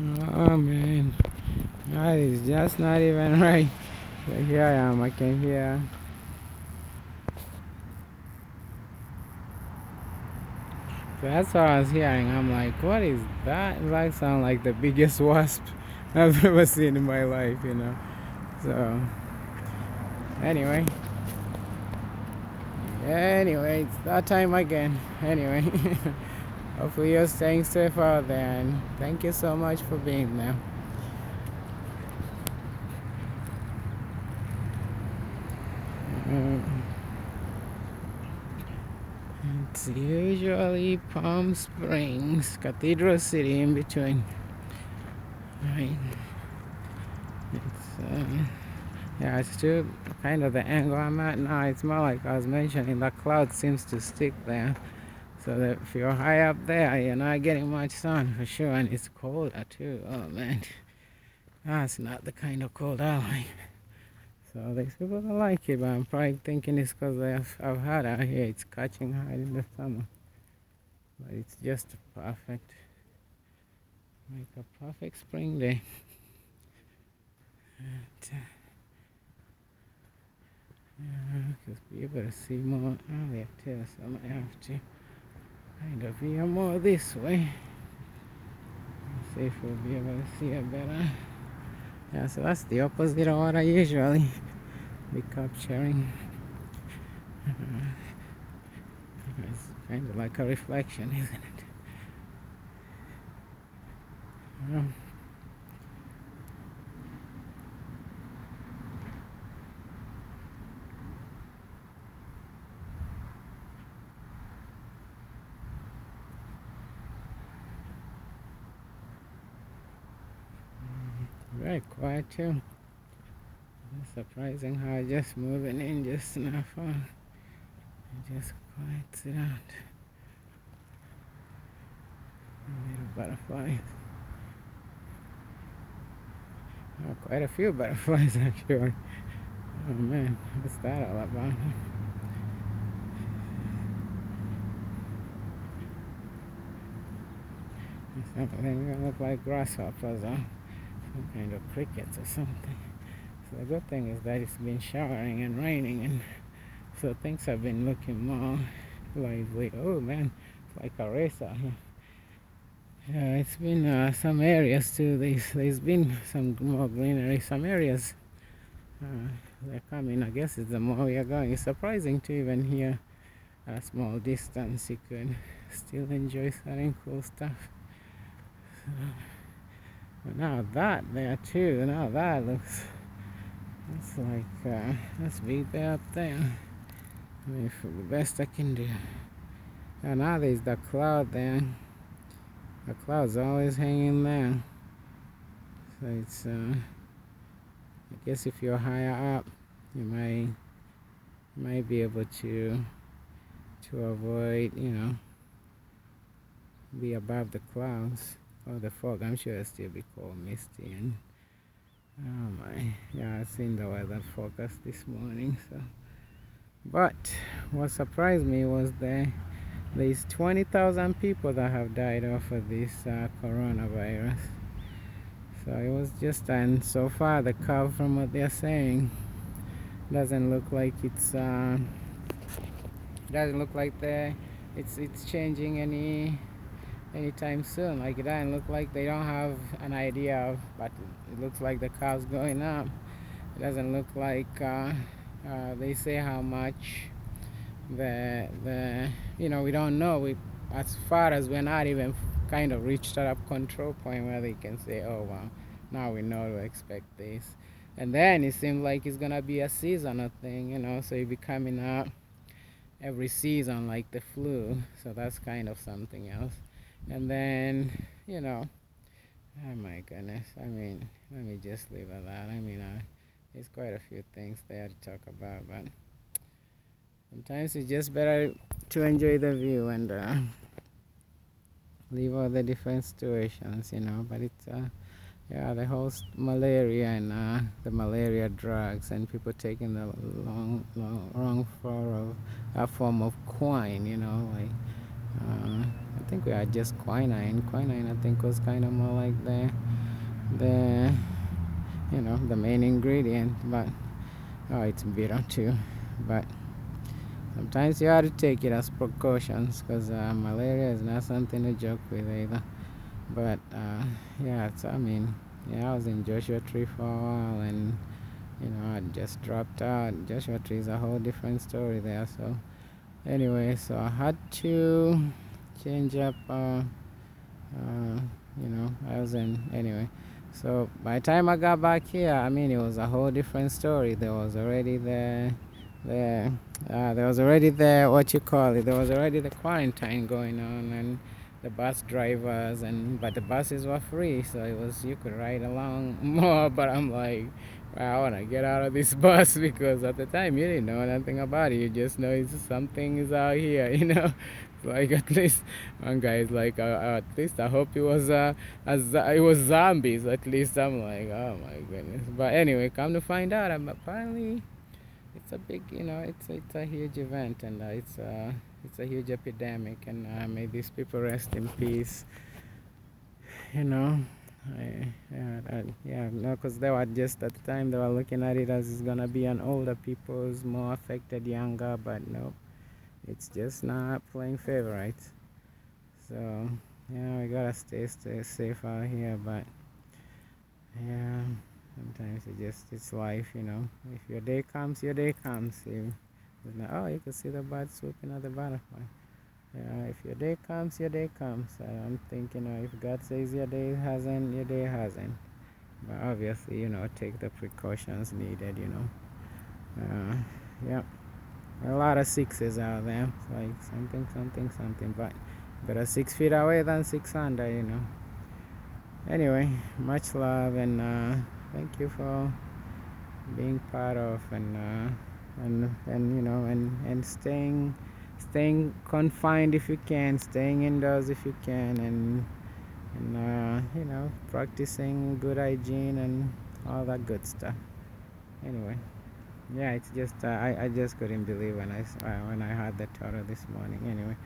Oh man, that is just not even right. So here I am, I can hear. So that's what I was hearing. I'm like, what is that? It like sound like the biggest wasp I've ever seen in my life. So anyway, anyway, it's that time again. Anyway, hopefully you're staying safe out there, and thank you so much for being there. Uh, it's usually Palm Springs, Cathedral City in between. Right. It's yeah, it's still kind of the angle I'm at now. It's more like I was mentioning, the cloud seems to stick there. So that if you're high up there, you're not getting much sun for sure, and it's colder too. Oh man, that's not the kind of cold I like. So these people don't like it, but I'm probably thinking it's because I've had out here. It's catching hot in the summer, but it's just perfect, like a perfect spring day. Because be able to see more earlier too, so I might have to kind of veer more this way. See if we'll be able to see it better. Yeah, so that's the opposite of what I usually be capturing. It's kind of like a reflection, isn't it? Well, very quiet too. It's surprising how just moving in just not far. It just quiets it out. Little butterflies. Oh, quite a few butterflies actually. Oh man, what's that all about? Something that look like grasshoppers or some kind of crickets or something. So the good thing is that it's been showering and raining, and so things have been looking more lively. Oh man, it's like a race out here. Yeah, it's been some areas too. There's been some more greenery. Some areas they're coming. I guess it's the more we are going. It's surprising to even hear at a small distance. You could still enjoy certain cool stuff. But now that there too. Now that looks. It's like that's big there up there. I mean, for the best I can do. And now there's the cloud there. The cloud's always hanging there. So it's I guess if you're higher up, you might be able to avoid, be above the clouds or the fog. I'm sure it'll still be cold, misty, and oh my, yeah, I've seen the weather forecast this morning. So, but what surprised me was there's 20,000 people that have died off of this coronavirus. So it was just, and so far the curve from what they're saying doesn't look like doesn't look like it's changing anytime soon. Like it doesn't look like they don't have an idea of, but it looks like the curve's going up. It doesn't look like they say how much the we don't know. We as far as we're not even kind of reached that up control point where they can say, oh well, now we know to expect this. And then it seems like it's gonna be a seasonal thing. So it'll be coming out every season like the flu. So that's kind of something else. And then, oh my goodness. I mean, let me just leave it at that. I mean, there's quite a few things there to talk about, but sometimes it's just better to enjoy the view and leave all the different situations. But it's, yeah, the whole malaria and the malaria drugs and people taking the wrong form of quine. Like I think we had just quinine. Quinine, I think, was kind of more like the the main ingredient, but oh, it's bitter too. But sometimes you have to take it as precautions because malaria is not something to joke with either. But yeah, I mean, yeah, I was in Joshua Tree for a while, and I just dropped out. Joshua Tree is a whole different story there. So anyway, so I had to change up. I was in anyway. So by the time I got back here, I mean, it was a whole different story. There was already the there was already the what you call it. There was already the quarantine going on, and the bus drivers, and but the buses were free, so it was you could ride along more. But I'm like, "Wow, I want to get out of this bus because at the time you didn't know nothing about it. You just know it's something is out here, Like at least one guy is like, at least I hope it was it was zombies. At least I'm like, oh my goodness. But anyway, come to find out, apparently it's a big, it's a huge event, and it's a huge epidemic, and may these people rest in peace. You know, yeah, no, because they were just at the time they were looking at it as it's gonna be an older people's more affected, younger, but no, it's just not playing favorites. So yeah, we gotta stay safe out here, but yeah, sometimes it's life. If your day comes, your day comes. Oh, you can see the bird swooping at the butterfly. Yeah, if your day comes, your day comes. I don't think, if God says your day hasn't, your day hasn't. But obviously, take the precautions needed. Uh, yeah, a lot of sixes out there. It's like something, something, something. But better 6 feet away than six under. Anyway, much love, and thank you for being part of, and and staying confined if you can, staying indoors if you can, and practicing good hygiene and all that good stuff. Anyway, yeah, it's just I just couldn't believe when I heard the Torah this morning. Anyway,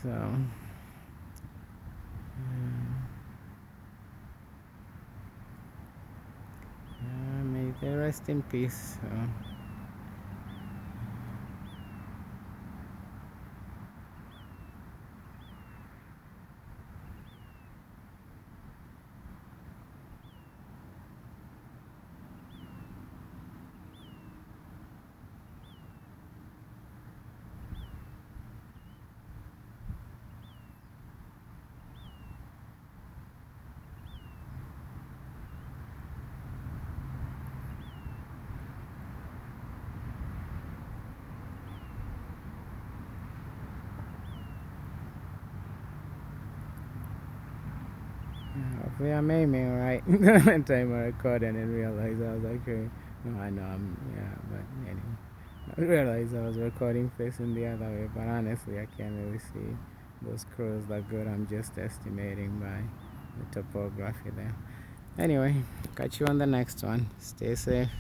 so may they rest in peace. So. Hopefully I'm aiming right. One time I recorded and realized I was like, okay, no, I know yeah, but anyway. I realized I was recording facing the other way, but honestly, I can't really see those crows that good. I'm just estimating by the topography there. Anyway, catch you on the next one. Stay safe.